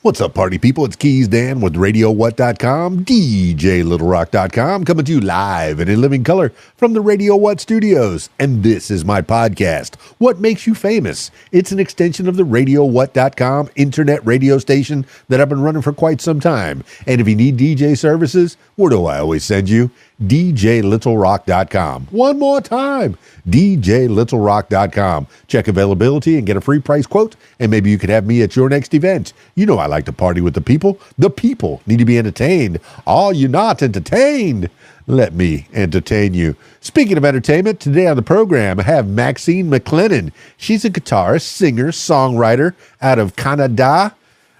What's up, party people? It's KeysDAN with RadioWhat.com, DJLittleRock.com, coming to you live and in living color from the Radio What studios. And this is my podcast, What Makes You Famous? It's an extension of the RadioWhat.com internet radio station that I've been running for quite some time. And if you need DJ services, where do I always send you? DJLittleRock.com. One more time, DJLittleRock.com. Check availability and get a free price quote, and maybe you could have me at your next event. You know I like to party with the people. The people need to be entertained. Are you not entertained? Let me entertain you. Speaking of entertainment, today on the program, I have Maxine Maclennan. She's a guitarist, singer, songwriter out of Canada.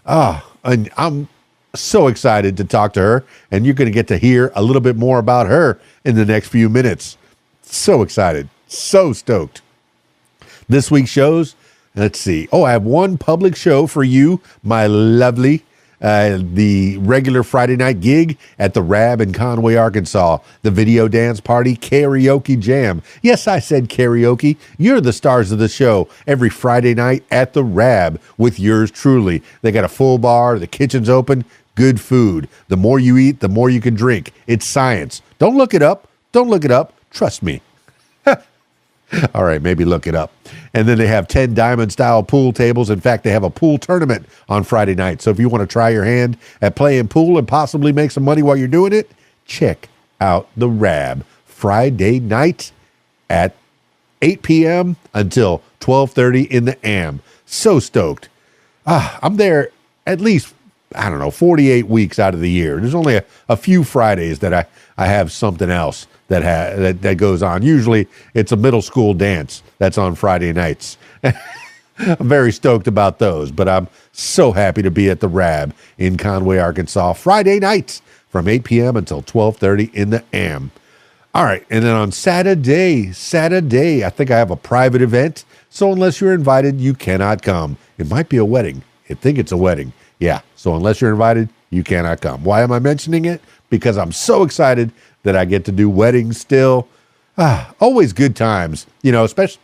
And I'm so excited to talk to her, and you're going to get to hear a little bit more about her in the next few minutes. So excited. So stoked. This week's shows, let's see. I have one public show for you, my lovely, the regular Friday night gig at the Rab in Conway, Arkansas, the video dance party karaoke jam. Yes, I said karaoke. You're the stars of the show every Friday night at the Rab with yours truly. They got a full bar. The kitchen's open. Good food. The more you eat, the more you can drink. It's science. Don't look it up. Don't look it up. Trust me. All right, maybe look it up. And then they have 10 diamond-style pool tables. In fact, they have a pool tournament on Friday night. So if you want to try your hand at playing pool and possibly make some money while you're doing it, check out the Rab Friday night at 8 p.m. until 12:30 in the AM. So stoked. I'm there at least, 48 weeks out of the year. There's only a few Fridays that I have something else that goes on. Usually it's a middle school dance that's on Friday nights. I'm very stoked about those, but I'm so happy to be at the Rab in Conway, Arkansas, Friday nights from 8 p.m. until 12:30 in the AM. All right, and then on Saturday, I think I have a private event, so unless you're invited, you cannot come. It might be a wedding. I think it's a wedding. Yeah, so unless you're invited, you cannot come. Why am I mentioning it? Because I'm so excited that I get to do weddings still. Always good times, especially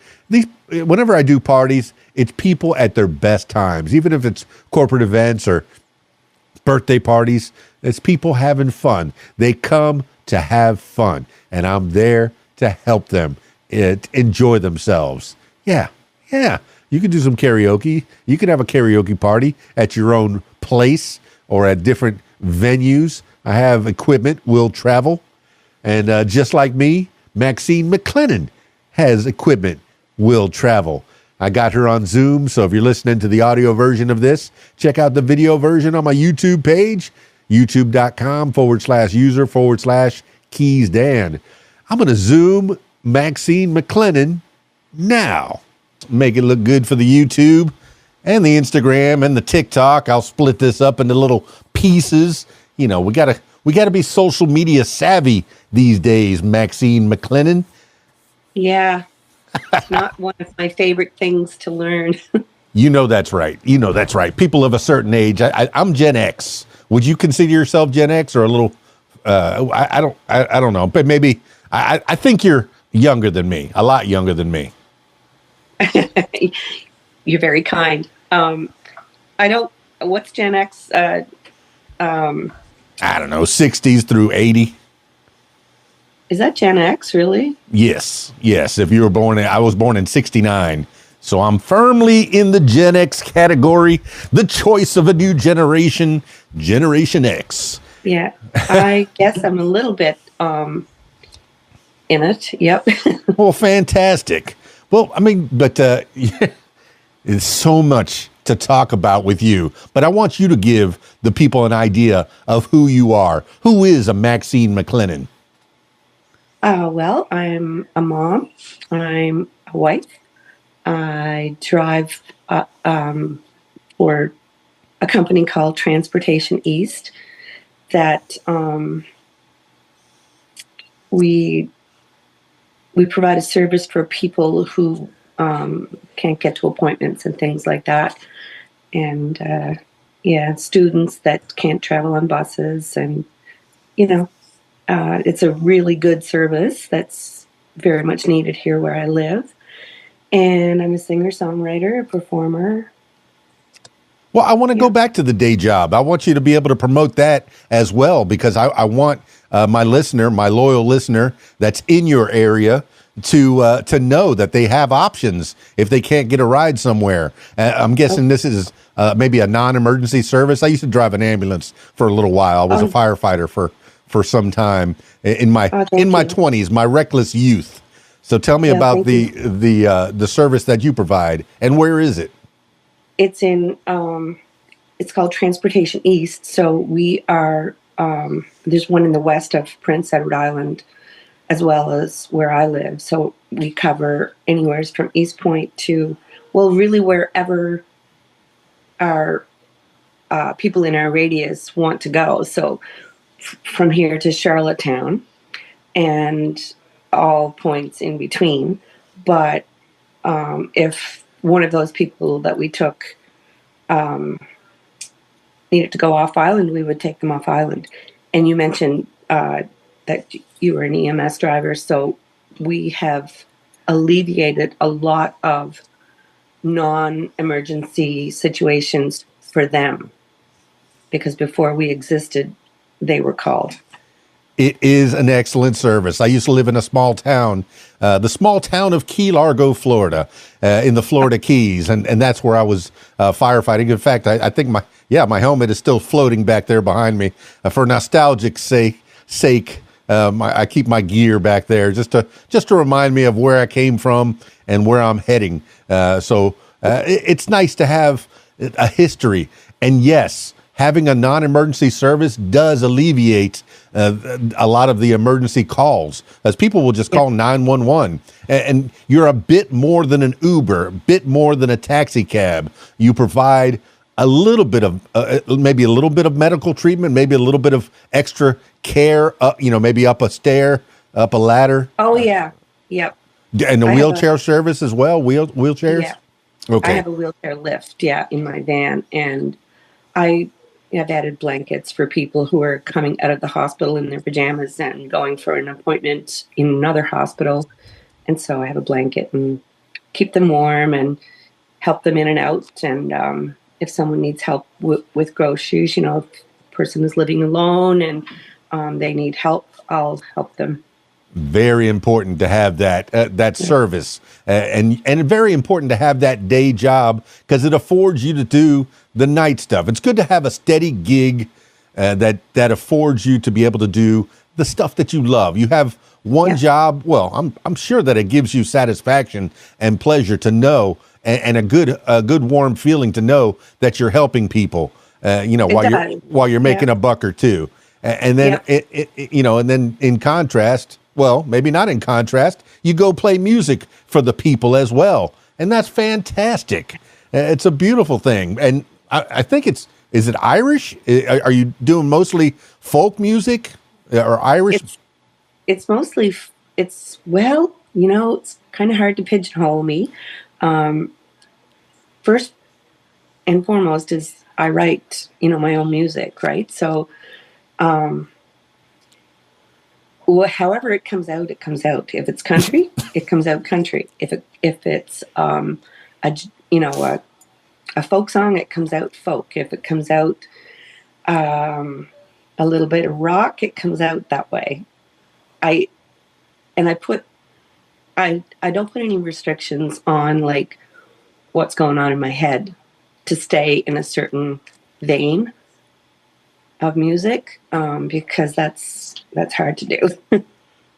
whenever I do parties, it's people at their best times. Even if it's corporate events or birthday parties, it's people having fun. They come to have fun, and I'm there to help them enjoy themselves. Yeah. You can do some karaoke. You can have a karaoke party at your own place or at different venues. I have equipment, will travel. And just like me, Maxine Maclennan has equipment, will travel. I got her on Zoom, so if you're listening to the audio version of this, check out the video version on my YouTube page, youtube.com/user/KeysDAN. I'm going to Zoom Maxine Maclennan now. Make it look good for the YouTube and the Instagram and the TikTok. I'll split this up into little pieces. We gotta be social media savvy these days, Maxine Maclennan. Yeah, it's not one of my favorite things to learn. That's right. People of a certain age. I'm Gen X. Would you consider yourself Gen X or a little? I don't know, but maybe I think you're younger than me, a lot younger than me. You're very kind. What's Gen X? I don't know, 60s through 80. Is that Gen X, really? Yes. If you were I was born in 69. So I'm firmly in the Gen X category, the choice of a new generation, Generation X. Yeah, I guess I'm a little bit in it. Yep. Well, fantastic. Well, but there's so much to talk about with you, but I want you to give the people an idea of who you are. Who is a Maxine Maclennan? Well, I'm a mom. I'm a wife. I drive for a company called Transportation East that we provide a service for people who can't get to appointments and things like that. And, students that can't travel on buses. And, it's a really good service that's very much needed here where I live. And I'm a singer-songwriter, a performer. Well, I want to go back to the day job. I want you to be able to promote that as well, because I want my listener, my loyal listener that's in your area, to know that they have options if they can't get a ride somewhere. I'm guessing this is maybe a non-emergency service. I used to drive an ambulance for a little while. I was a firefighter for some time in my 20s, my reckless youth. So tell me about the service that you provide, and where is it? It's in, it's called Transportation East. So we are, there's one in the west of Prince Edward Island, as well as where I live. So we cover anywhere from East Point to, well, really wherever our people in our radius want to go. So from here to Charlottetown and all points in between. But if one of those people that we took needed to go off island, we would take them off island. And you mentioned that you were an EMS driver, so we have alleviated a lot of non-emergency situations for them, because before we existed, they were called. It is an excellent service. I used to live in a small town, the small town of Key Largo, Florida, in the Florida Keys, and that's where I was firefighting. In fact, I think my helmet is still floating back there behind me. For nostalgic sake, I keep my gear back there just to remind me of where I came from and where I'm heading. So it's nice to have a history, and yes, having a non-emergency service does alleviate a lot of the emergency calls, as people will just call 911. And you're a bit more than an Uber, a bit more than a taxi cab. You provide a little bit of, maybe a little bit of medical treatment, maybe a little bit of extra care, maybe up a stair, up a ladder. Oh, yeah. Yep. And the wheelchair service as well, wheelchairs? Yeah. Okay. I have a wheelchair lift, in my van. And I have added blankets for people who are coming out of the hospital in their pajamas and going for an appointment in another hospital. And so I have a blanket and keep them warm and help them in and out. And if someone needs help with groceries, if a person is living alone and they need help, I'll help them. Very important to have that service, and very important to have that day job, because it affords you to do the night stuff. It's good to have a steady gig that affords you to be able to do the stuff that you love. You have one job. Well, I'm sure that it gives you satisfaction and pleasure to know, and a good warm feeling to know that you're helping people. While you're making a buck or two, and then and then in contrast. Well, maybe not in contrast, you go play music for the people as well. And that's fantastic. It's a beautiful thing. And I think is it Irish? Are you doing mostly folk music or Irish? It's mostly, it's kind of hard to pigeonhole me. First and foremost is I write, my own music, right? So, however it comes out, it comes out. If it's country, it comes out country. If it's a folk song, it comes out folk. If it comes out a little bit of rock, it comes out that way. I don't put any restrictions on like what's going on in my head to stay in a certain vein of music, because that's hard to do.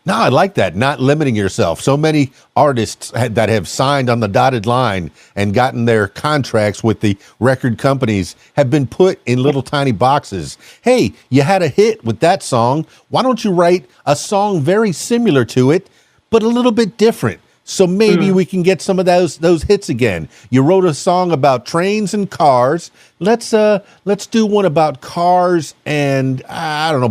No, I like that. Not limiting yourself. So many artists that have signed on the dotted line and gotten their contracts with the record companies have been put in little tiny boxes. Hey, you had a hit with that song. Why don't you write a song very similar to it, but a little bit different? So maybe we can get some of those hits again. You wrote a song about trains and cars. Let's do one about cars and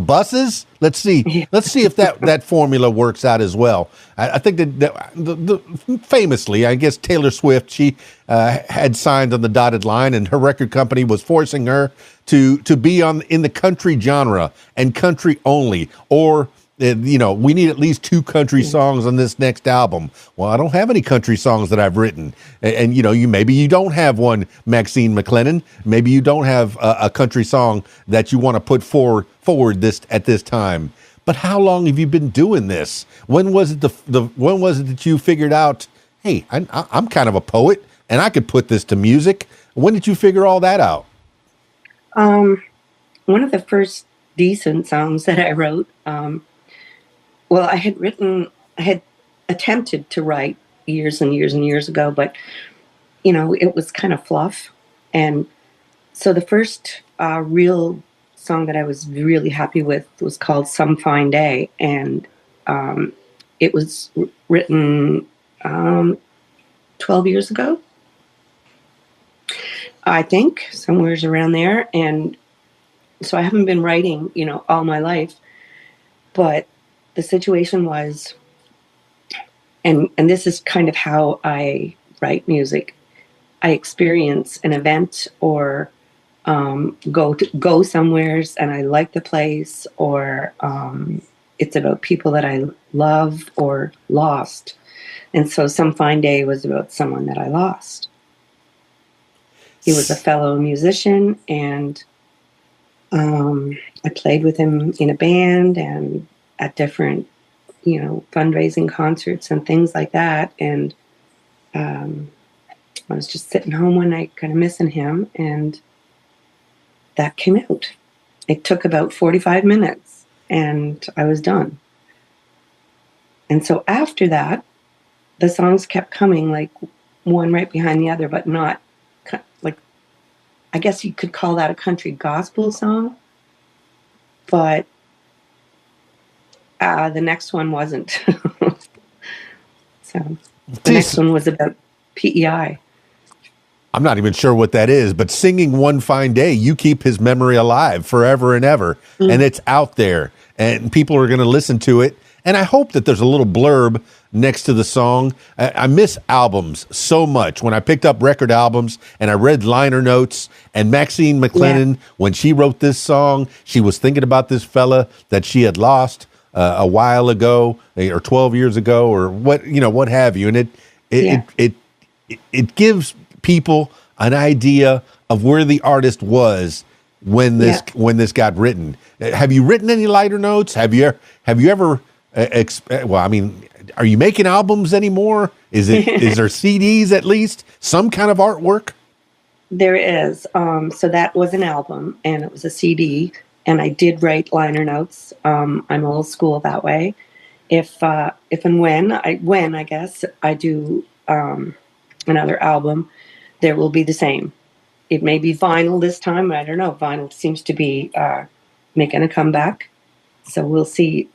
buses. Let's see. Let's see if that formula works out as well. I think that famously, I guess Taylor Swift, she had signed on the dotted line, and her record company was forcing her to be in the country genre and country only, or we need at least 2 country songs on this next album. Well, I don't have any country songs that I've written. And maybe you don't have one, Maxine Maclennan. Maybe you don't have a country song that you want to put forward this at this time. But how long have you been doing this? When was it when was it that you figured out, hey, I'm kind of a poet and I could put this to music? When did you figure all that out? One of the first decent songs that I wrote, well, I had attempted to write years and years and years ago, but, it was kind of fluff. And so the first real song that I was really happy with was called Some Fine Day. And it was written 12 years ago, I think, somewhere around there. And so I haven't been writing, all my life. But the situation was, and this is kind of how I write music. I experience an event or go somewheres and I like the place, or it's about people that I love or lost. And so Some Fine Day was about someone that I lost. He was a fellow musician, and I played with him in a band and at different, fundraising concerts and things like that. And I was just sitting home one night kind of missing him, and that came out. It took about 45 minutes and I was done. And so after that, the songs kept coming like one right behind the other, but not like, I guess you could call that a country gospel song. But the next one wasn't. So the next one was about PEI. I'm not even sure what that is, but singing One Fine Day, you keep his memory alive forever and ever. And it's out there and people are going to listen to it. And I hope that there's a little blurb next to the song. I miss albums so much. When I picked up record albums and I read liner notes, and Maxine Maclennan, when she wrote this song, she was thinking about this fella that she had lost a while ago, or 12 years ago, or what have you. And it gives people an idea of where the artist was when this got written. Have you written any liner notes? Have you ever? Are you making albums anymore? Is there CDs at least? Some kind of artwork? There is. So that was an album, and it was a CD, and I did write liner notes. I'm old school that way. If and when I guess I do another album, there will be the same. It may be vinyl this time. I don't know. Vinyl seems to be making a comeback, so we'll see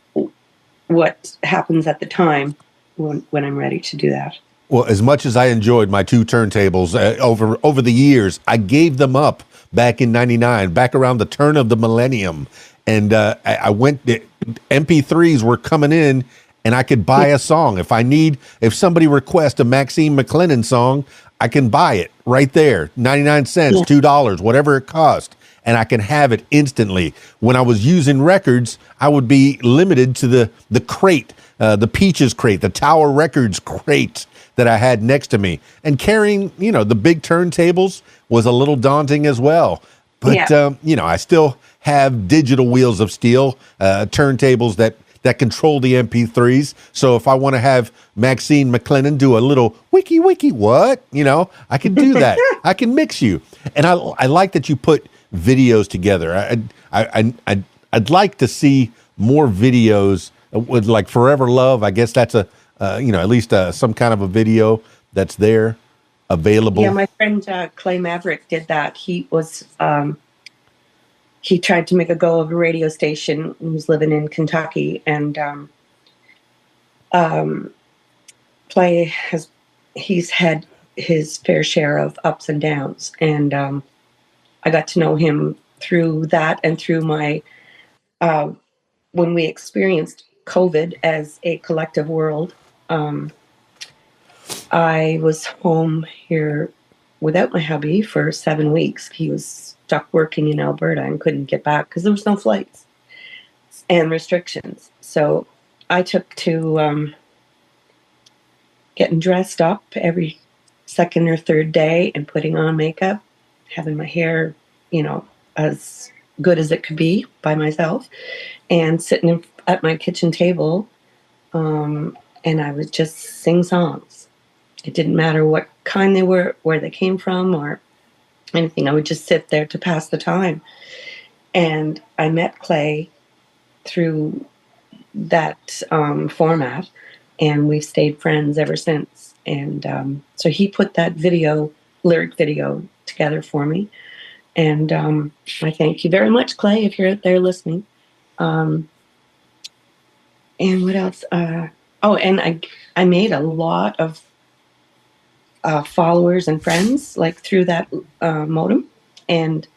what happens at the time when I'm ready to do that. Well, as much as I enjoyed my 2 turntables over the years, I gave them up back in '99, back around the turn of the millennium. And I went, MP3s were coming in, and I could buy a song. If somebody requests a Maxine Maclennan song, I can buy it right there, 99 cents, $2, whatever it cost. And I can have it instantly. When I was using records, I would be limited to the crate, the Peaches crate, the Tower Records crate that I had next to me. And carrying, the big turntables was a little daunting as well. But, I still have digital wheels of steel, turntables that control the MP3s. So if I want to have Maxine Maclennan do a little wiki what, I can do that. I can mix you. And I like that you put videos together. I'd like to see more videos with like Forever Love. I guess that's at least some kind of a video that's there available. Yeah, my friend Clay Maverick did that. He was he tried to make a go of a radio station. He was living in Kentucky, and Clay he's had his fair share of ups and downs, and I got to know him through that and through my when we experienced COVID as a collective world. I was home here without my hubby for 7 weeks. He was stuck working in Alberta and couldn't get back because there was no flights. and restrictions. So I took to getting dressed up every second or third day and putting on makeup, having my hair, as good as it could be by myself, and sitting at my kitchen table, and I would just sing songs. It didn't matter what kind they were, where they came from, or anything. I would just sit there to pass the time. And I met Clay through that format, and we've stayed friends ever since. And so he put that lyric video together for me. And I thank you very much, Clay, if you're out there listening. And what else? And I made a lot of followers and friends through that modem. And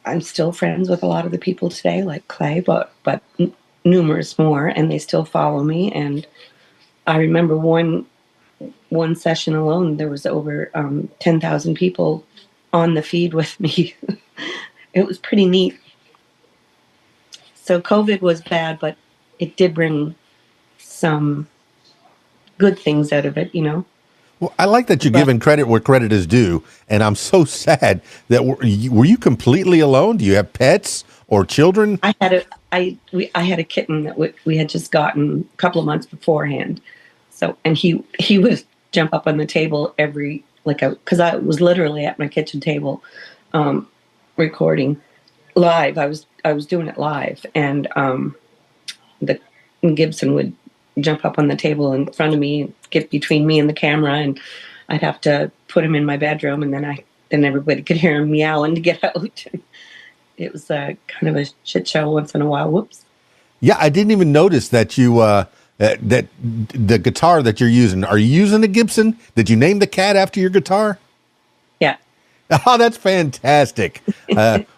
I'm still friends with a lot of the people today, like Clay, but numerous more, and they still follow me. And I remember one session alone, there was over 10,000 people on the feed with me. It was pretty neat. So COVID was bad, but it did bring some good things out of it, Well, I like that you're giving credit where credit is due, and I'm so sad that were you completely alone? Do you have pets or children? I had a kitten that we had just gotten a couple of months beforehand. So, and he would jump up on the table because I was literally at my kitchen table, recording live. I was doing it live, and the Gibson would jump up on the table in front of me and get between me and the camera, and I'd have to put him in my bedroom, and then everybody could hear him meowing to get out. It was kind of a shit show once in a while. Whoops. Yeah, I didn't even notice that you that the guitar that you're using. Are you using a Gibson? Did you name the cat after your guitar? Yeah. Oh, that's fantastic.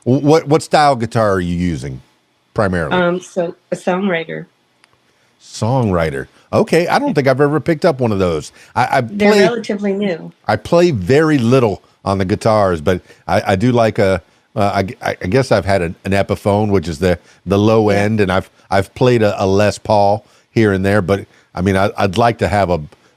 What style guitar are you using primarily? So a songwriter. Songwriter. Okay, I don't think I've ever picked up one of those. They're relatively new. I play very little on the guitars, but I do like I guess I've had an Epiphone, which is the low end, and I've played a Les Paul here and there. But I mean, I'd like to have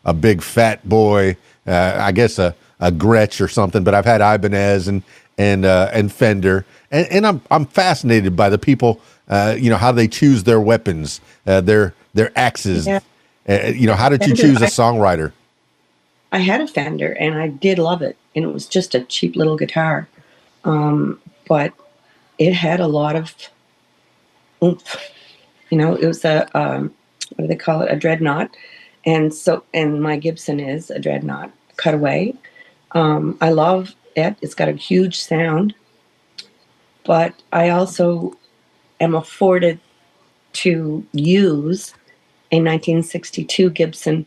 a big fat boy, I guess a Gretsch or something. But I've had Ibanez and Fender, and I'm fascinated by the people, how they choose their weapons, their axes. Yeah. How did you choose a songwriter? I had a Fender, and I did love it, and it was just a cheap little guitar. But it had a lot of oomph. It was what do they call it? A dreadnought. And my Gibson is a dreadnought cutaway. I love it. It's got a huge sound, but I also am afforded to use a 1962 Gibson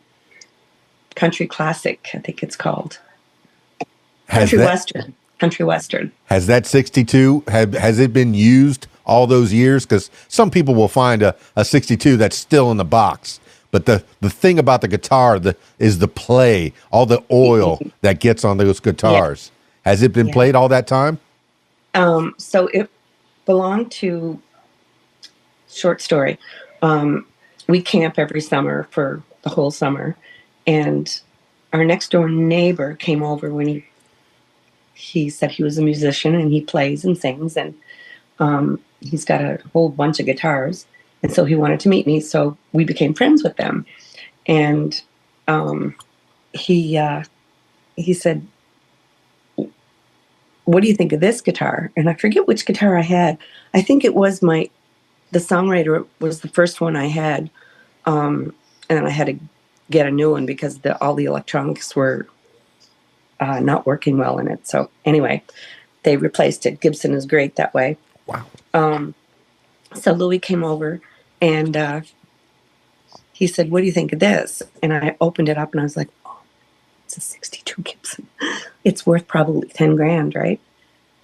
Country Classic, I think it's called. Country Western. Has that 62, has it been used all those years? Because some people will find a 62 that's still in the box. But the thing about the guitar is the play, all the oil that gets on those guitars. Yeah. Has it been played all that time? So it belonged to, short story, we camp every summer for the whole summer. And our next door neighbor came over when he said he was a musician and he plays and sings, and he's got a whole bunch of guitars, and so he wanted to meet me, so we became friends with them. And he said, what do you think of this guitar? And I forget which guitar I had. I think it was the Songwriter was the first one I had, and I had to get a new one because all the electronics were not working well in it. So anyway, they replaced it. Gibson is great that way. Wow. So Louis came over, and he said, what do you think of this? And I opened it up, and I was like, oh, it's a 62 Gibson. It's worth probably 10 grand, right?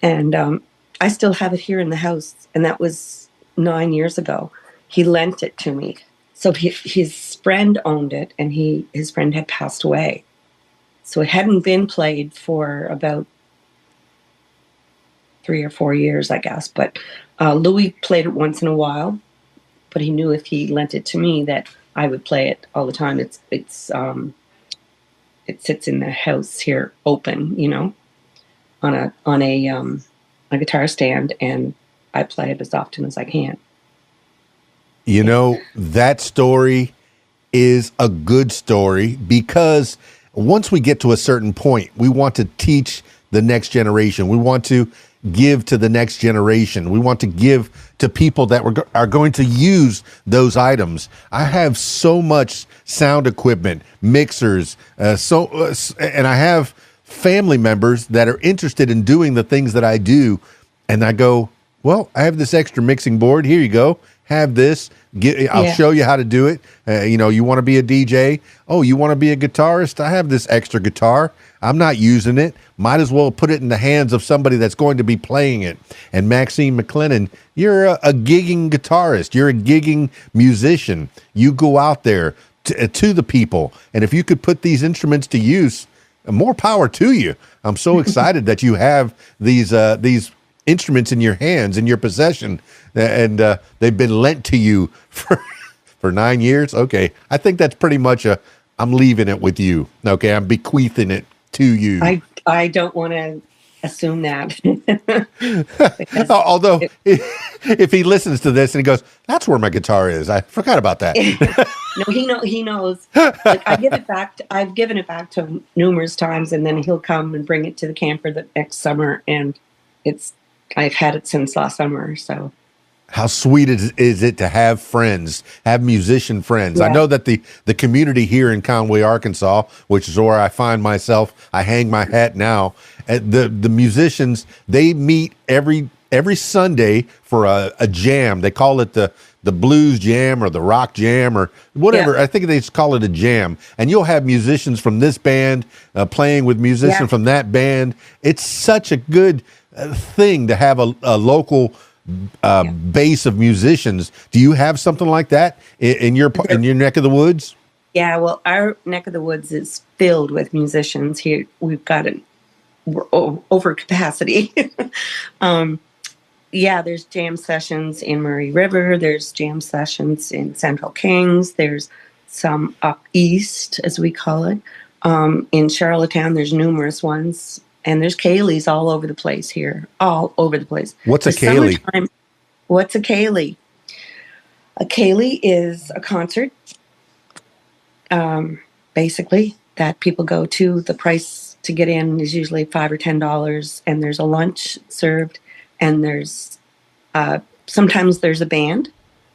And I still have it here in the house, and that was 9 years ago. He lent it to me. So his friend owned it, and his friend had passed away. So it hadn't been played for about 3 or 4 years, I guess. But Louis played it once in a while, but he knew if he lent it to me that I would play it all the time. It sits in the house here, open, on a guitar stand, and I play it as often as I can. You know, that story is a good story because once we get to a certain point, we want to teach the next generation. We want to give to the next generation. We want to give to people that are going to use those items. I have so much sound equipment, mixers, and I have family members that are interested in doing the things that I do. And I go, well, I have this extra mixing board. Here you go. Have this. I'll show you how to do it. You want to be a DJ? Oh, you want to be a guitarist? I have this extra guitar. I'm not using it. Might as well put it in the hands of somebody that's going to be playing it. And Maxine Maclennan, you're a gigging guitarist. You're a gigging musician. You go out there to the people. And if you could put these instruments to use, more power to you. I'm so excited that you have these instruments in your hands, in your possession, and they've been lent to you for 9 years. Okay, I think that's pretty much I'm leaving it with you. Okay, I'm bequeathing it to you. I don't want to assume that. Although, if he listens to this and he goes, "That's where my guitar is. I forgot about that." No, he knows. Like, I've given it back to him numerous times, and then he'll come and bring it to the camper the next summer, and I've had it since last summer. So, how sweet is it to have friends, have musician friends? Yeah. I know that the community here in Conway, Arkansas, which is where I find myself, I hang my hat now. The musicians, they meet every Sunday for a jam. They call it the blues jam or the rock jam or whatever. Yeah. I think they just call it a jam. And you'll have musicians from this band playing with musicians from that band. It's such a good thing to have a local base of musicians. Do you have something like that in your neck of the woods? Yeah, well, our neck of the woods is filled with musicians. Here we've got we're over capacity. There's jam sessions in Murray River. There's jam sessions in Central Kings. There's some up east, as we call it. In Charlottetown, there's numerous ones. And there's Kayleys all over the place here. All over the place. What's a Kayley? What's a Kayley? A Kayley is a concert, basically, that people go to. The price to get in is usually $5 or $10, and there's a lunch served, and there's sometimes there's a band.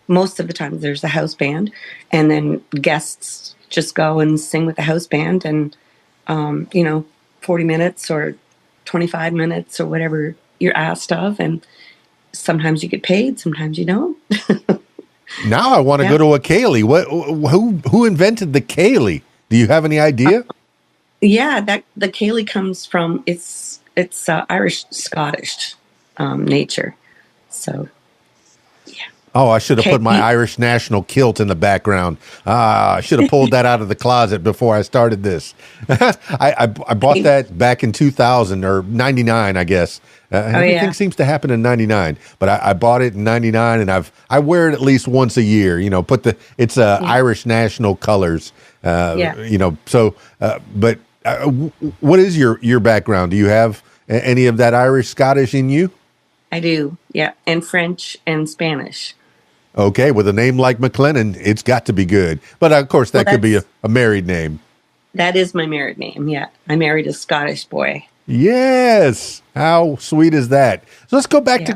Most of the time there's a house band, and then guests just go and sing with the house band, and 40 minutes or 25 minutes or whatever you're asked of, and sometimes you get paid, sometimes you don't. Now I want to go to a Kaylee. Who invented the Kaylee? Do you have any idea? The Kaylee comes from it's Irish Scottish nature. So oh, I should have put my Irish national kilt in the background. I should have pulled that out of the closet before I started this. I bought that back in 2000 or 99, I guess. Everything seems to happen in 99, but I bought it in 99, and I wear it at least once a year. It's Irish national colors. So, but what is your background? Do you have any of that Irish Scottish in you? I do, yeah, and French and Spanish. Okay, with a name like Maclennan, it's got to be good. But of course, that could be a married name. That is my married name, yeah. I married a Scottish boy. Yes. How sweet is that? So let's go back to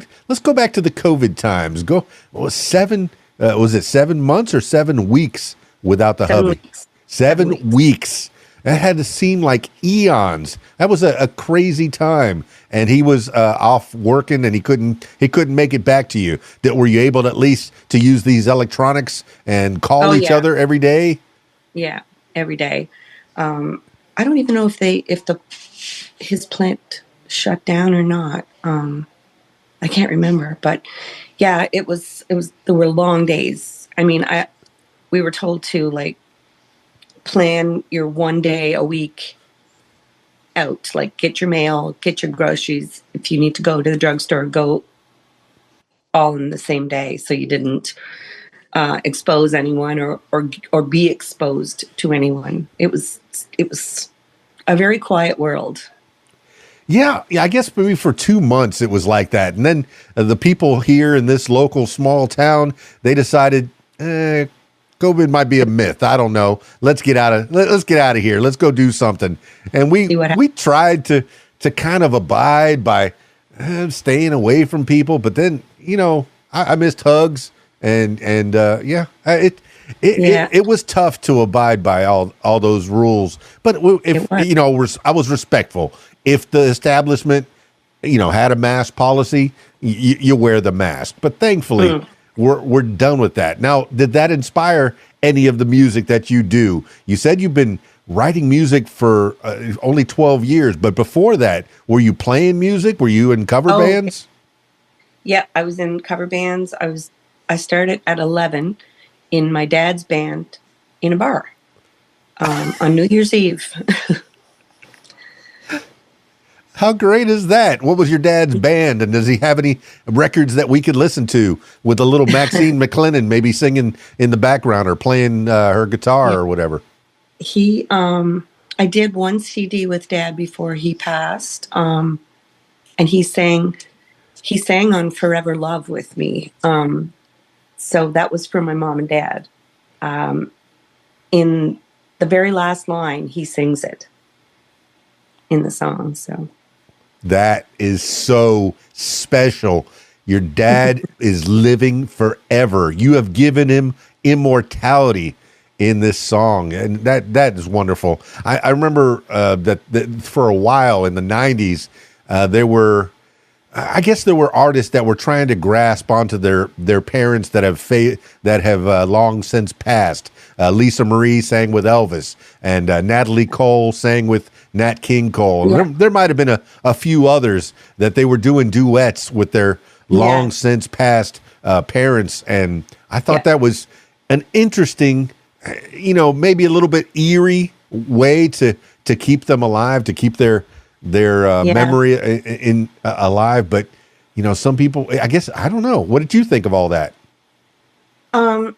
the COVID times. Was it 7 months or 7 weeks without the hubby? Weeks. 7 weeks. That had to seem like eons. That was a crazy time, and he was off working, and he couldn't make it back to you. Were you able to at least to use these electronics and call each other every day? Yeah, every day. I don't even know if his plant shut down or not. I can't remember, but yeah, it was. There were long days. I mean, we were told to plan your 1 day a week out, get your mail, get your groceries. If you need to go to the drugstore, go all in the same day, so you didn't expose anyone or be exposed to anyone. It was a very quiet world. Yeah, I guess maybe for 2 months it was like that, and then the people here in this local small town, they decided, COVID might be a myth. I don't know. Let's get out of here. Let's go do something. And we tried to kind of abide by staying away from people, but then I missed hugs and it was tough to abide by all those rules. But I was respectful. If the establishment, had a mask policy, you wear the mask. But thankfully, we're done with that. Now, did that inspire any of the music that you do? You said you've been writing music for only 12 years, but before that, were you playing music? Were you in cover bands? Yeah, I was in cover bands. I started at 11 in my dad's band in a bar on New Year's Eve. How great is that? What was your dad's band? And does he have any records that we could listen to with a little Maxine Maclennan maybe singing in the background or playing her guitar or whatever? I did one CD with Dad before he passed. And he sang on Forever Love with me. So that was for my mom and dad. In the very last line, he sings it in the song. So that is so special. Your dad is living forever. You have given him immortality in this song, and that is wonderful. I remember that for a while in the 90s, there were artists that were trying to grasp onto their parents that have long since passed. Lisa Marie sang with Elvis, and Natalie Cole sang with Nat King Cole. Yeah. There might have been a few others that they were doing duets with their long since passed parents, and I thought that was an interesting, maybe a little bit eerie way to keep them alive, to keep their memory alive. But some people, I guess, I don't know. What did you think of all that? It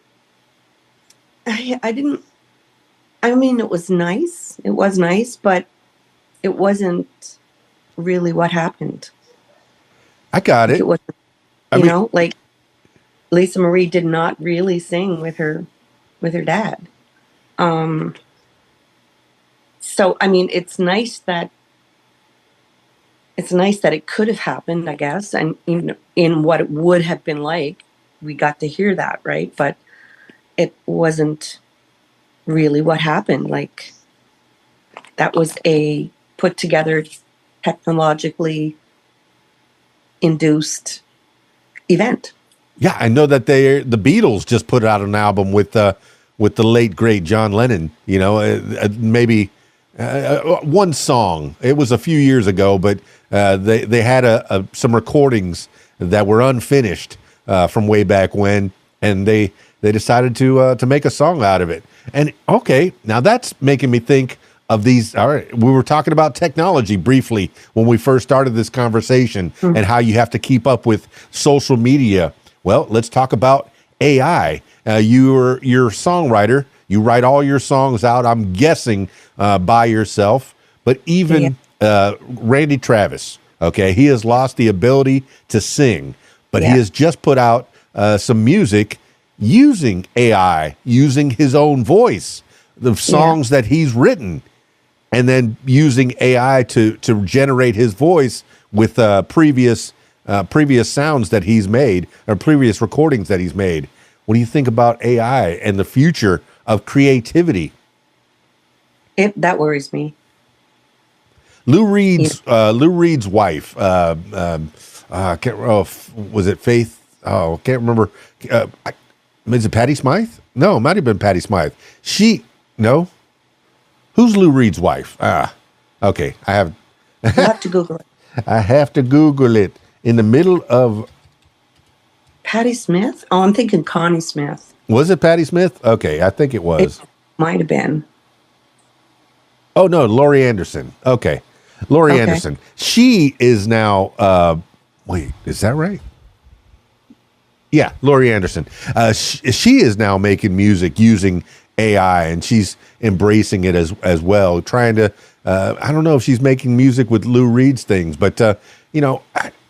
was nice. It was nice, but it wasn't really what happened. I got it. It wasn't, like Lisa Marie did not really sing with her dad. So, it's nice that it could have happened, I guess. And in what it would have been like, we got to hear that, right? But it wasn't really what happened. Like, that was a put together, technologically induced event. Yeah, I know that the Beatles just put out an album with the late great John Lennon. Maybe one song. It was a few years ago, but they had some recordings that were unfinished from way back when, and they decided to make a song out of it. And okay, now that's making me think of these. All right, we were talking about technology briefly when we first started this conversation, and how you have to keep up with social media. Well, let's talk about AI. You're a songwriter. You write all your songs out, I'm guessing, by yourself. But even Randy Travis, okay, he has lost the ability to sing, but he has just put out some music using AI, using his own voice, the songs that he's written, and then using AI to generate his voice with previous sounds that he's made, or previous recordings that he's made. What do you think about AI and the future of creativity? That worries me. Lou Reed's wife, I can't remember, was it Faith? Oh, I can't remember. Is it Patti Smythe? No, it might have been Patti Smythe. Who's Lou Reed's wife? Okay. You'll have to Google it. I have to Google it. In the middle of Patti Smith? Oh, I'm thinking Connie Smith. Was it Patti Smith? Okay, I think it was. It might have been. Oh, no, Laurie Anderson. Okay. Anderson. She is now, wait, is that right? Yeah, Laurie Anderson. She is now making music using AI, and she's embracing it as well. Trying to, I don't know if she's making music with Lou Reed's things, but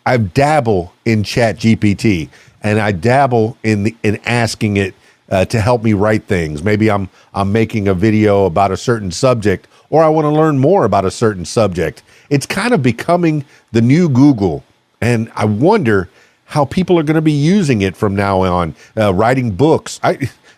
I dabble in Chat GPT, and I dabble in asking it to help me write things. Maybe I'm making a video about a certain subject, or I want to learn more about a certain subject. It's kind of becoming the new Google, and I wonder how people are going to be using it from now on, writing books.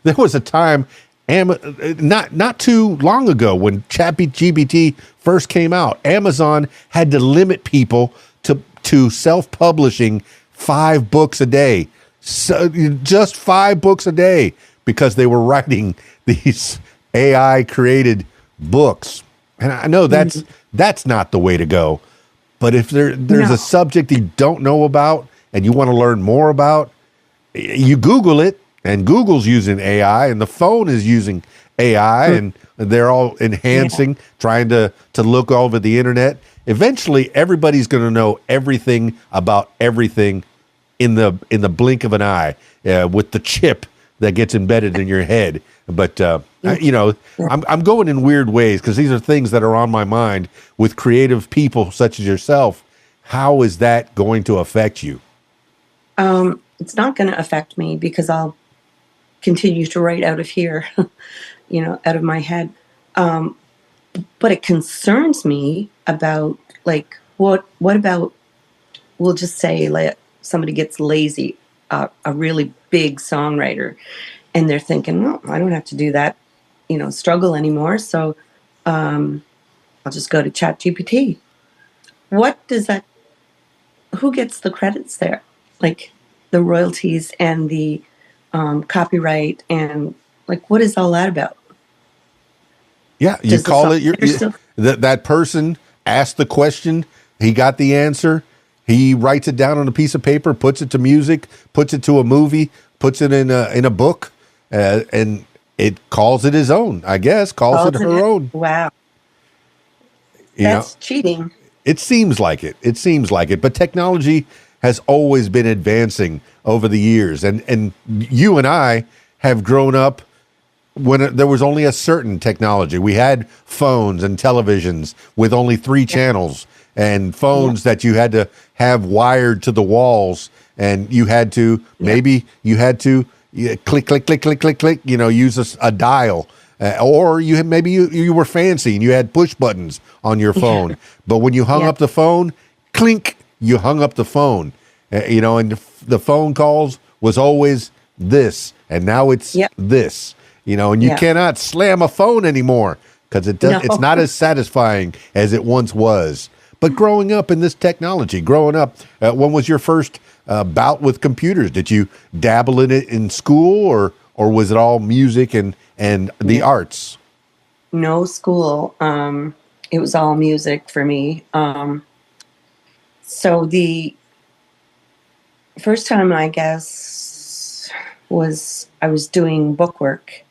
There was a time, not too long ago, when ChatGPT first came out, Amazon had to limit people to self-publishing 5 books a day, so just 5 books a day, because they were writing these AI-created books. And I know that's not the way to go. But if there's a subject you don't know about and you want to learn more about, you Google it, and Google's using AI, and the phone is using AI, and they're all enhancing, trying to look over the internet. Eventually, everybody's going to know everything about everything in the blink of an eye, with the chip that gets embedded in your head. But I'm going in weird ways, because these are things that are on my mind with creative people such as yourself. How is that going to affect you? It's not going to affect me, because I'll continue to write out of here, out of my head. But it concerns me about, like, what about, we'll just say, like, somebody gets lazy, a really big songwriter, and they're thinking, well, I don't have to do that, struggle anymore. So I'll just go to ChatGPT. Who gets the credits there? Like, the royalties and the copyright, and, like, what is all that about? Yeah, you call it that person asked the question, he got the answer, he writes it down on a piece of paper, puts it to music, puts it to a movie, puts it in a book, and it calls it his own, I guess, calls it her own. Wow. That's cheating. It seems like it. It seems like it. But technology has always been advancing over the years. And you and I have grown up when there was only a certain technology. We had phones and televisions with only 3 channels, and phones that you had to have wired to the walls, and you had to, maybe you had to click, click, click, click, click, click, use a dial. Or you were fancy and you had push buttons on your phone. But when you hung up the phone, clink, you hung up the phone. And the phone calls was always this, and now it's this. And you cannot slam a phone anymore, because it's not as satisfying as it once was. But growing up in this technology, when was your first bout with computers? Did you dabble in it in school, or was it all music and the arts? No school. It was all music for me. So the first time, I guess, I was doing bookwork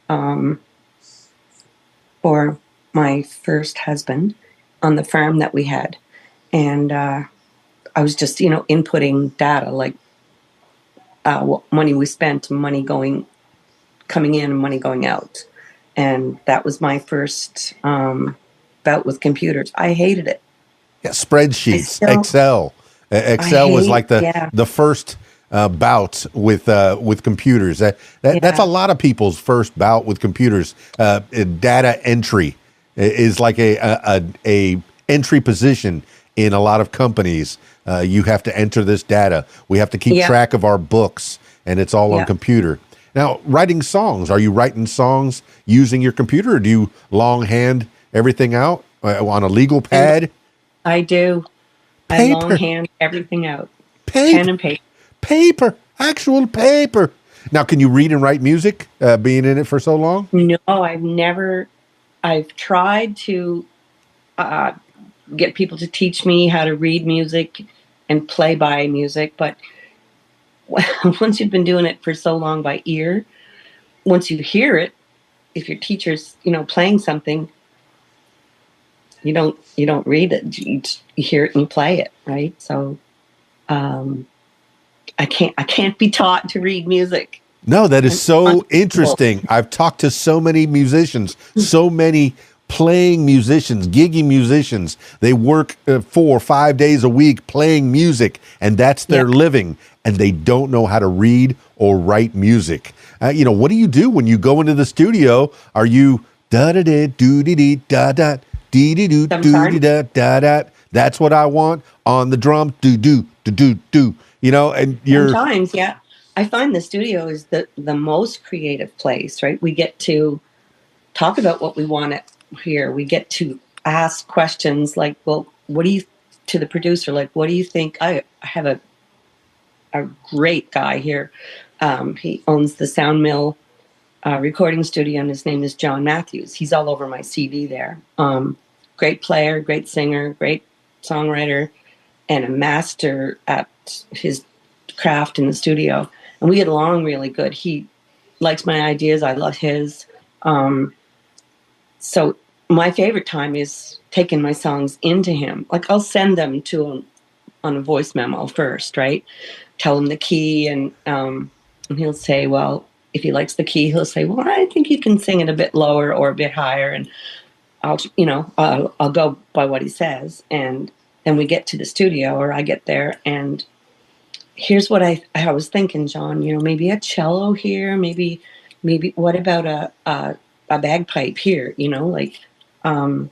for my first husband on the farm that we had. And I was just, inputting data, like what money we spent, money coming in and money going out. And that was my first bout with computers. I hated it. Yeah, spreadsheets, Excel. Excel was like the first bout with computers. That's a lot of people's first bout with computers. Data entry is like a entry position in a lot of companies. You have to enter this data. We have to keep track of our books, and it's all on computer. Now, writing songs. Are you writing songs using your computer, or do you longhand everything out on a legal pad? I do. I longhand everything out. Pen and paper. Paper. Actual paper. Now, can you read and write music, being in it for so long? No, I've tried to get people to teach me how to read music and play by music, but once you've been doing it for so long by ear, once you hear it, if your teacher's, playing something, you don't read it. You hear it and you play it, right? So I can't be taught to read music. No, that is so Uncomfortable. interesting. I've talked to so many musicians, so many playing musicians, gigging musicians. They work 4 or 5 days a week playing music, and that's their living, and they don't know how to read or write music. What do you do when you go into the studio? Are you da da da do dee dee da da dee dee do do dee da da da? That's what I want on the drum. Do do do do do. And you're sometimes, yeah. I find the studio is the most creative place, right? We get to talk about what we want to hear. We get to ask questions like, well, to the producer, like, what do you think? I have a great guy here. He owns the Sound Mill recording studio, and his name is John Matthews. He's all over my CD there. Great player, great singer, great songwriter, and a master at his craft in the studio. And we get along really good. He likes my ideas. I love his. So my favorite time is taking my songs into him. Like, I'll send them to him on a voice memo first, right? Tell him the key, and he'll say, well, if he likes the key, he'll say, well, I think you can sing it a bit lower or a bit higher. And I'll go by what he says. And then we get to the studio, or I get there, and here's what I was thinking, John, maybe a cello here, maybe what about a bagpipe here, and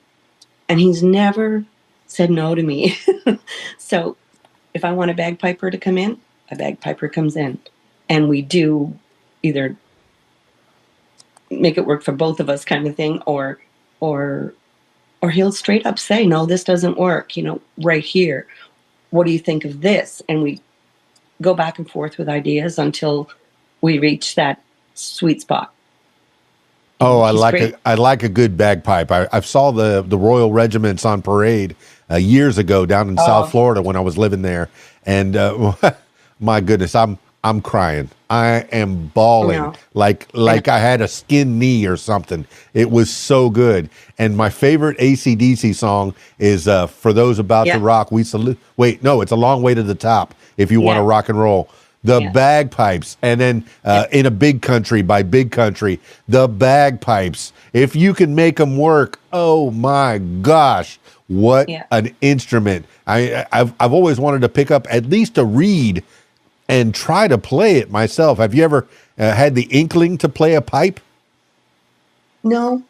he's never said no to me. So if I want a bagpiper to come in, a bagpiper comes in, and we do either make it work for both of us kind of thing, or he'll straight up say, no, this doesn't work, right here. What do you think of this? And we go back and forth with ideas until we reach that sweet spot. Oh, I like a good bagpipe. I saw the Royal Regiments on parade years ago down in South Florida when I was living there, and my goodness, I'm crying. I am bawling like I had a skinned knee or something. It was so good. And my favorite AC/DC song is For Those About to Rock. We salute. Wait, no, it's A Long Way to the Top. If you want to rock and roll. The bagpipes, and then In a Big Country by Big Country, the bagpipes. If you can make them work, oh my gosh, what an instrument! I've always wanted to pick up at least a reed and try to play it myself. Have you ever had the inkling to play a pipe? No.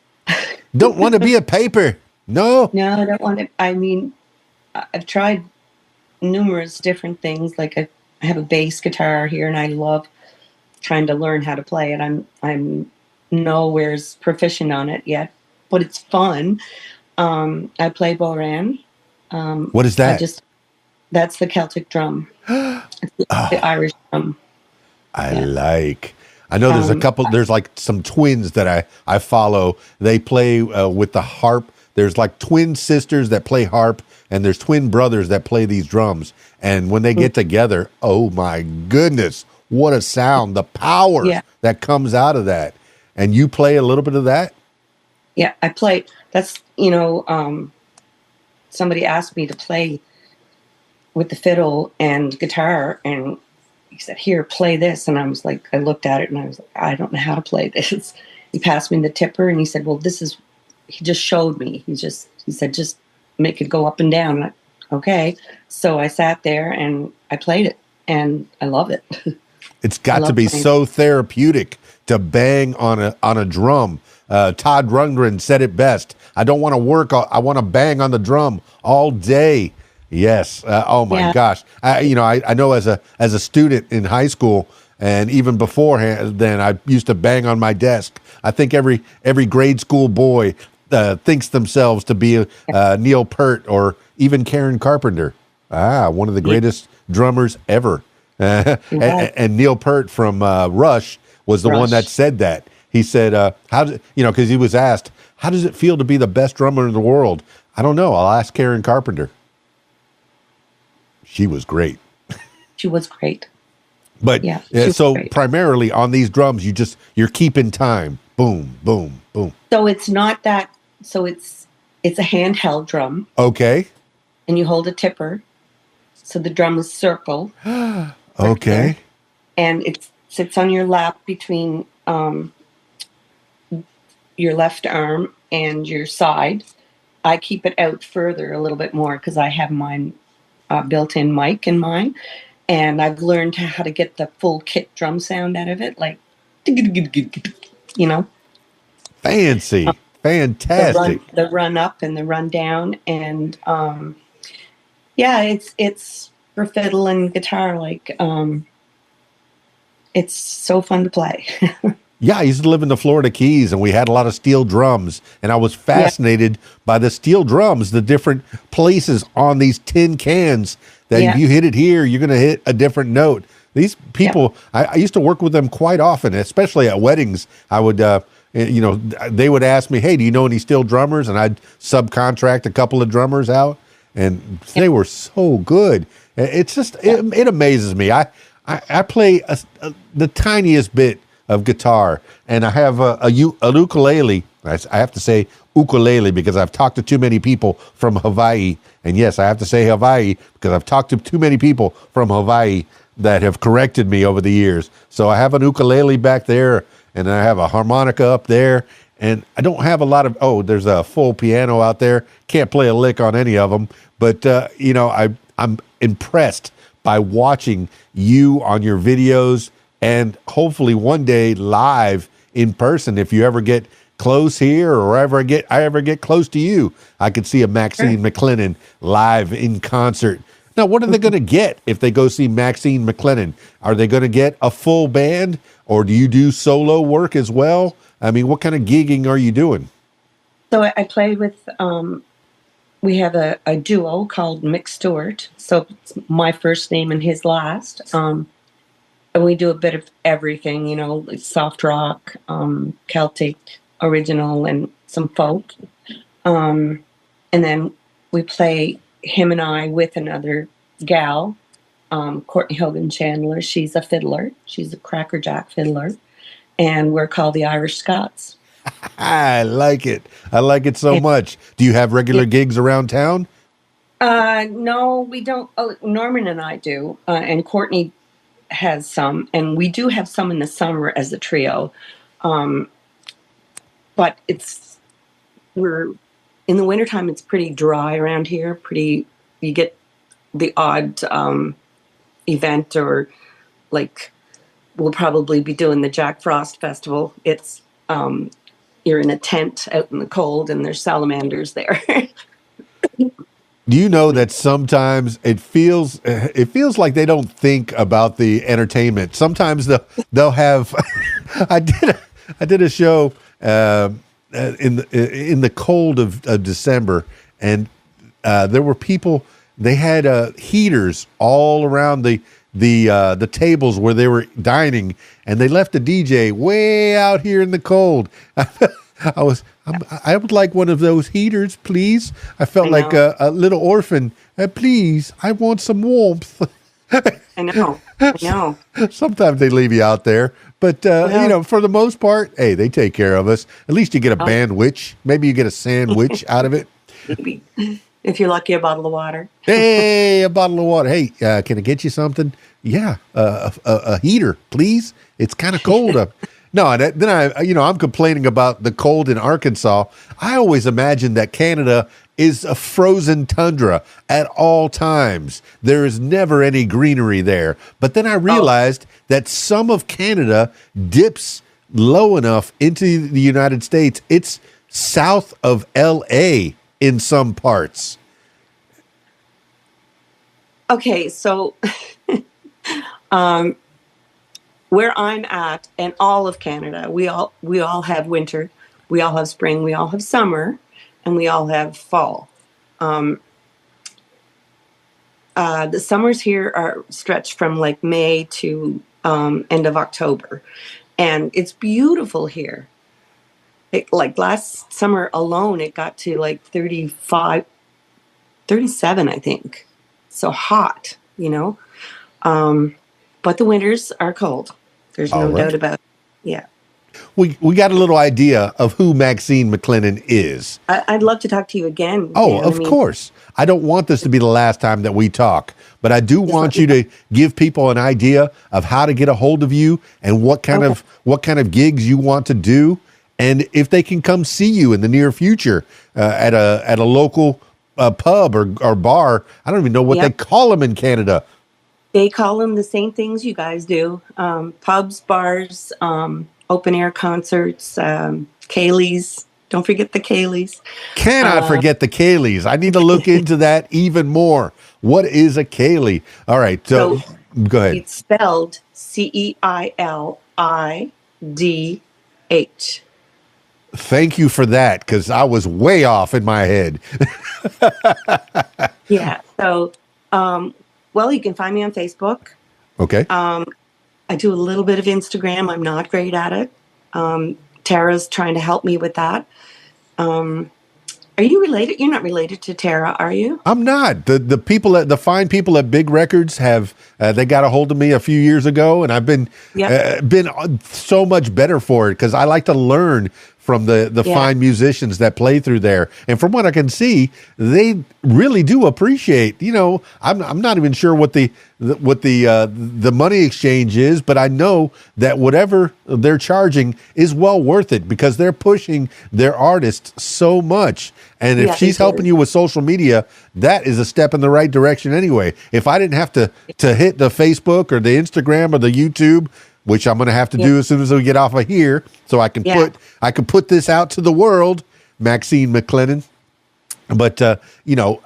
Don't want to be a paper. No. No, I don't want to. I mean, I've tried numerous different things. Like I have a bass guitar here, and I love trying to learn how to play it. I'm nowhere's proficient on it yet, but it's fun. I play Boran. What is that? That's the Celtic drum. The Irish drum. I know there's a couple, there's like some twins that I follow. They play with the harp. There's like twin sisters that play harp, and there's twin brothers that play these drums. And when they get together, oh my goodness, what a sound, the power that comes out of that. And you play a little bit of that? Yeah, I play. That's, somebody asked me to play with the fiddle and guitar, and he said, here, play this. And I was like, I looked at it and I was like, I don't know how to play this. He passed me the tipper and he said, well, he just showed me. He said, just make it go up and down. Okay. So I sat there and I played it, and I love it. It's got to be so therapeutic to bang on a drum. Todd Rundgren said it best. I don't want to work. I want to bang on the drum all day. Yes. Oh my gosh. I know as a student in high school, and even beforehand, then I used to bang on my desk. I think every grade school boy thinks themselves to be Neil Peart or even Karen Carpenter. One of the greatest drummers ever. And Neil Peart from Rush was the one that said that. He said, because he was asked, how does it feel to be the best drummer in the world? I don't know. I'll ask Karen Carpenter. She was great. She was great. But so great. Primarily on these drums, you're keeping time. Boom, boom, boom. So it's not that. So it's a handheld drum. Okay. And you hold a tipper. So the drum is circle. Okay. And it sits on your lap between your left arm and your side. I keep it out further a little bit more because I have mine built-in mic in mine, and I've learned how to get the full kit drum sound out of it, like, you know, Fancy. Fantastic. the run up and the run down, and yeah, it's for fiddle and guitar, like it's so fun to play. Yeah, I used to live in the Florida Keys, and we had a lot of steel drums, and I was fascinated by the steel drums, the different places on these tin cans that if you hit it here, you're going to hit a different note. These people, I used to work with them quite often, especially at weddings. I would, they would ask me, hey, do you know any steel drummers? And I'd subcontract a couple of drummers out, and they were so good. It's just, it amazes me. I play the tiniest bit of guitar, and I have a ukulele. I have to say ukulele because I've talked to too many people from Hawaii. And yes, I have to say Hawaii because I've talked to too many people from Hawaii that have corrected me over the years. So I have an ukulele back there, and I have a harmonica up there, and I don't have a lot of, there's a full piano out there. Can't play a lick on any of them, but I'm impressed by watching you on your videos, and hopefully one day live in person. If you ever get close here, or I ever get close to you, I could see a Maxine Maclennan live in concert. Now, what are they going to get if they go see Maxine Maclennan? Are they going to get a full band, or do you do solo work as well? I mean, what kind of gigging are you doing? So I play with, we have a duo called Mick Stewart. So it's my first name and his last. And we do a bit of everything, like soft rock, Celtic, original, and some folk. And then we play, him and I, with another gal, Courtney Hogan Chandler. She's a fiddler. She's a crackerjack fiddler. And we're called the Irish Scots. I like it. I like it so much. Do you have regular gigs around town? No, we don't. Oh, Norman and I do. And Courtney has some, and we do have some in the summer as a trio. But we're in the wintertime, it's pretty dry around here. You get the odd event, or like we'll probably be doing the Jack Frost Festival. It's you're in a tent out in the cold, and there's salamanders there. Do you know that sometimes it feels like they don't think about the entertainment? Sometimes they'll have. I did a show in the cold of December, and there were people. They had heaters all around the tables where they were dining, and they left the DJ way out here in the cold. I would like one of those heaters, please. I felt like a little orphan. Please, I want some warmth. I know. Sometimes they leave you out there, but for the most part, hey, they take care of us. At least you get a bandwich. Maybe you get a sandwich out of it. Maybe. If you're lucky, a bottle of water. Hey, a bottle of water. Hey, can I get you something? Yeah, a heater, please. It's kind of cold up. No, and then I'm complaining about the cold in Arkansas. I always imagine that Canada is a frozen tundra at all times. There is never any greenery there. But then I realized that some of Canada dips low enough into the United States. It's south of LA in some parts. Okay, so where I'm at, and all of Canada, we all have winter, we all have spring, we all have summer, and we all have fall. The summers here are stretched from like May to end of October, and it's beautiful here. Like last summer alone, it got to like 35, 37, I think. So hot, but the winters are cold. There's no doubt about it. Yeah. We got a little idea of who Maxine Maclennan is. I'd love to talk to you again. Oh, Dan. of course. I don't want this to be the last time that we talk, but I do want you to give people an idea of how to get a hold of you and what kind of gigs you want to do, and if they can come see you in the near future at a local pub or bar. I don't even know what they call them in Canada. They call them the same things you guys do: pubs, bars, open air concerts, Kaylee's. Don't forget the Kaylee's. Cannot forget the Kaylee's. I need to look into that even more. What is a Kaylee? All right, so go ahead. It's spelled Ceilidh. Thank you for that, because I was way off in my head. Yeah. So, well, you can find me on Facebook. Okay. I do a little bit of Instagram. I'm not great at it. Tara's trying to help me with that. Are you related? You're not related to Tara, are you? I'm not. The fine people at Big Records have they got a hold of me a few years ago, and I've been so much better for it, because I like to learn from the fine musicians that play through there. And from what I can see, they really do appreciate, I'm not even sure what the money exchange is, but I know that whatever they're charging is well worth it, because they're pushing their artists so much. And if she's helping you with social media, that is a step in the right direction anyway. If I didn't have to hit the Facebook or the Instagram or the YouTube, which I'm going to have to do as soon as we get off of here, so I can put this out to the world, Maxine Maclennan. But I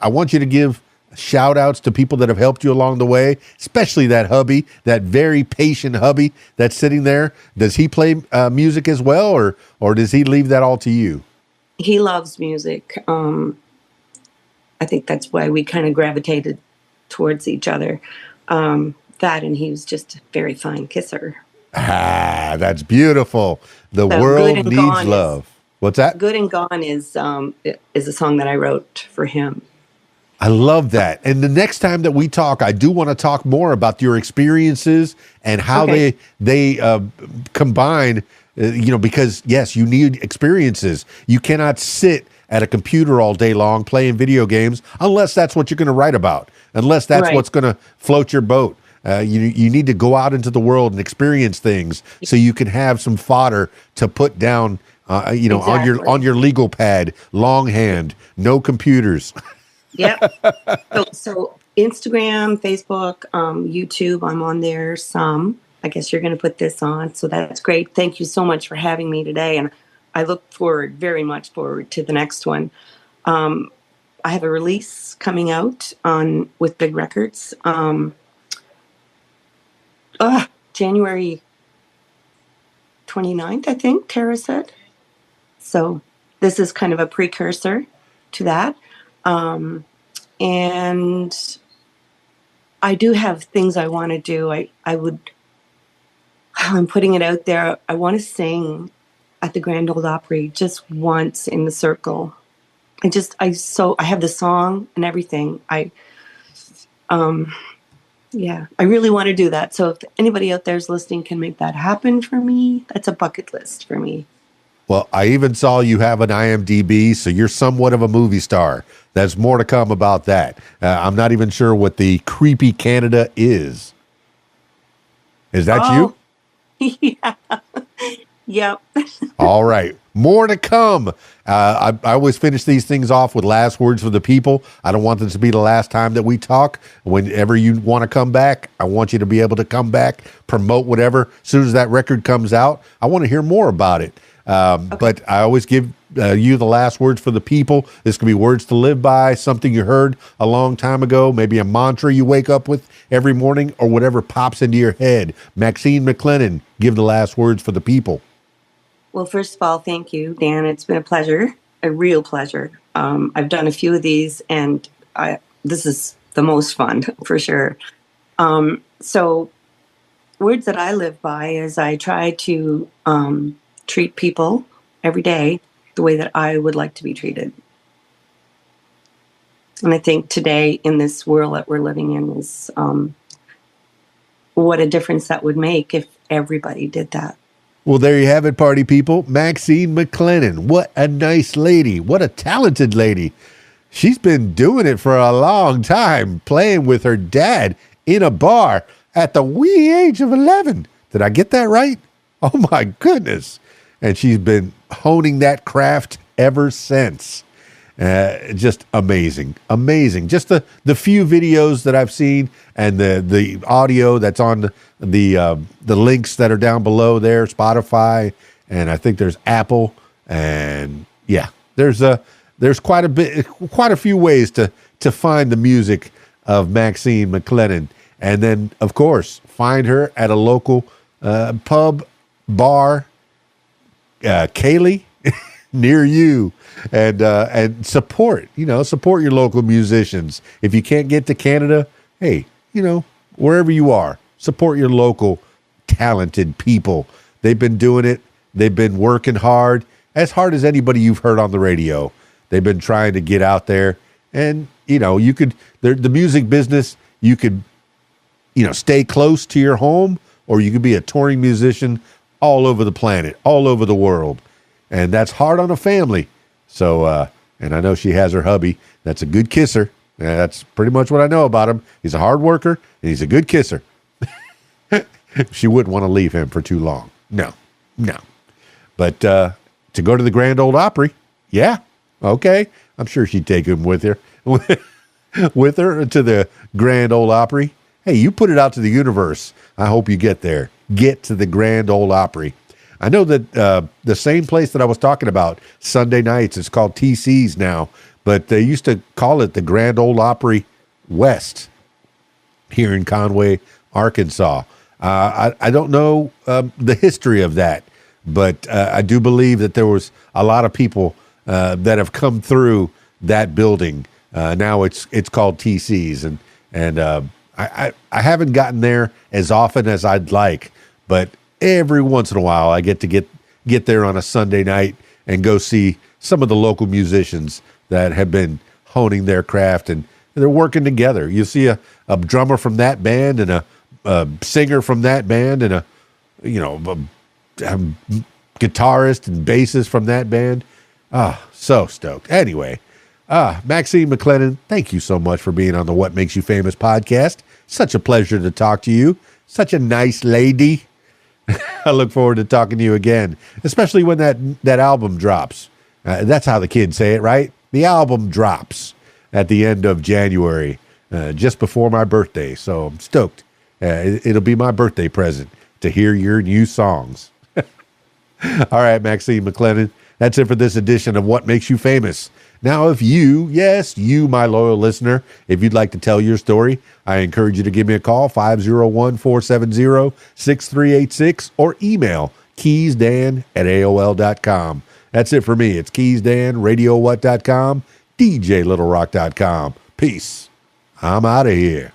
want you to give shout outs to people that have helped you along the way, especially that hubby, that very patient hubby that's sitting there. Does he play music as well, or does he leave that all to you? He loves music. I think that's why we kind of gravitated towards each other. That, and he was just a very fine kisser. Ah, that's beautiful. The world needs love. What's that? Good and Gone is a song that I wrote for him. I love that. And the next time that we talk, I do want to talk more about your experiences and how they combine, because yes, you need experiences. You cannot sit at a computer all day long playing video games unless that's what you're going to write about, unless that's what's going to float your boat. You need to go out into the world and experience things so you can have some fodder to put down, on your legal pad, longhand, no computers. Yep. So Instagram, Facebook, YouTube, I'm on there some. I guess you're going to put this on, so that's great. Thank you so much for having me today, and I look very much forward to the next one. I have a release coming out with Big Records. January 29th, I think Tara said. So this is kind of a precursor to that. And I do have things I want to do. I'm putting it out there. I want to sing at the Grand Ole Opry just once in the circle. I have the song and everything. I really want to do that. So if anybody out there is listening can make that happen for me, that's a bucket list for me. Well, I even saw you have an IMDb, so you're somewhat of a movie star. There's more to come about that. I'm not even sure what the Creepy Canada is. Is that you? Yeah. Yep. All right. More to come. I always finish these things off with last words for the people. I don't want this to be the last time that we talk. Whenever you want to come back, I want you to be able to come back, promote whatever. As soon as that record comes out, I want to hear more about it. But I always give you the last words for the people. This could be words to live by, something you heard a long time ago, maybe a mantra you wake up with every morning, or whatever pops into your head. Maxine Maclennan, give the last words for the people. Well, first of all, thank you, Dan. It's been a pleasure, a real pleasure. I've done a few of these, and this is the most fun for sure. So words that I live by is I try to treat people every day the way that I would like to be treated. And I think today in this world that we're living in is what a difference that would make if everybody did that. Well, there you have it, party people. Maxine Maclennan. What a nice lady. What a talented lady. She's been doing it for a long time, playing with her dad in a bar at the wee age of 11. Did I get that right? Oh, my goodness. And she's been honing that craft ever since. Just amazing. Amazing. Just the few videos that I've seen and the audio that's on the links that are down below there, Spotify, and I think there's Apple. And yeah, there's quite a few ways to find the music of Maxine Maclennan. And then, of course, find her at a local pub, bar, Kaylee, near you, and support your local musicians. If you can't get to Canada, hey, wherever you are, support your local talented people. They've been doing it. They've been working hard as anybody you've heard on the radio. They've been trying to get out there, and you could the music business. You could stay close to your home, or you could be a touring musician all over the planet, all over the world. And that's hard on a family. So, and I know she has her hubby. That's a good kisser. That's pretty much what I know about him. He's a hard worker, and he's a good kisser. She wouldn't want to leave him for too long. No. But to go to the Grand Ole Opry, yeah, okay. I'm sure she'd take him with her. With her to the Grand Ole Opry. Hey, you put it out to the universe. I hope you get there. Get to the Grand Ole Opry. I know that the same place that I was talking about Sunday nights, it's called TC's now, but they used to call it the Grand Ole Opry West here in Conway, Arkansas. I don't know the history of that, but I do believe that there was a lot of people that have come through that building. Now it's called TC's, and I haven't gotten there as often as I'd like, but every once in a while I get to get there on a Sunday night and go see some of the local musicians that have been honing their craft, and they're working together. You see a drummer from that band and a singer from that band and a guitarist and bassist from that band. So stoked. Anyway, Maxine Maclennan, thank you so much for being on the What Makes You Famous podcast. Such a pleasure to talk to you. Such a nice lady. I look forward to talking to you again, especially when that album drops. That's how the kids say it, right? The album drops at the end of January, just before my birthday. So I'm stoked. It'll be my birthday present to hear your new songs. All right, Maxine Maclennan, that's it for this edition of What Makes You Famous. Now, if you, my loyal listener, if you'd like to tell your story, I encourage you to give me a call, 501-470-6386, or email keysdan@aol.com. That's it for me. It's KeysDAN, RadioWhat.com, DJLittleRock.com. Peace. I'm out of here.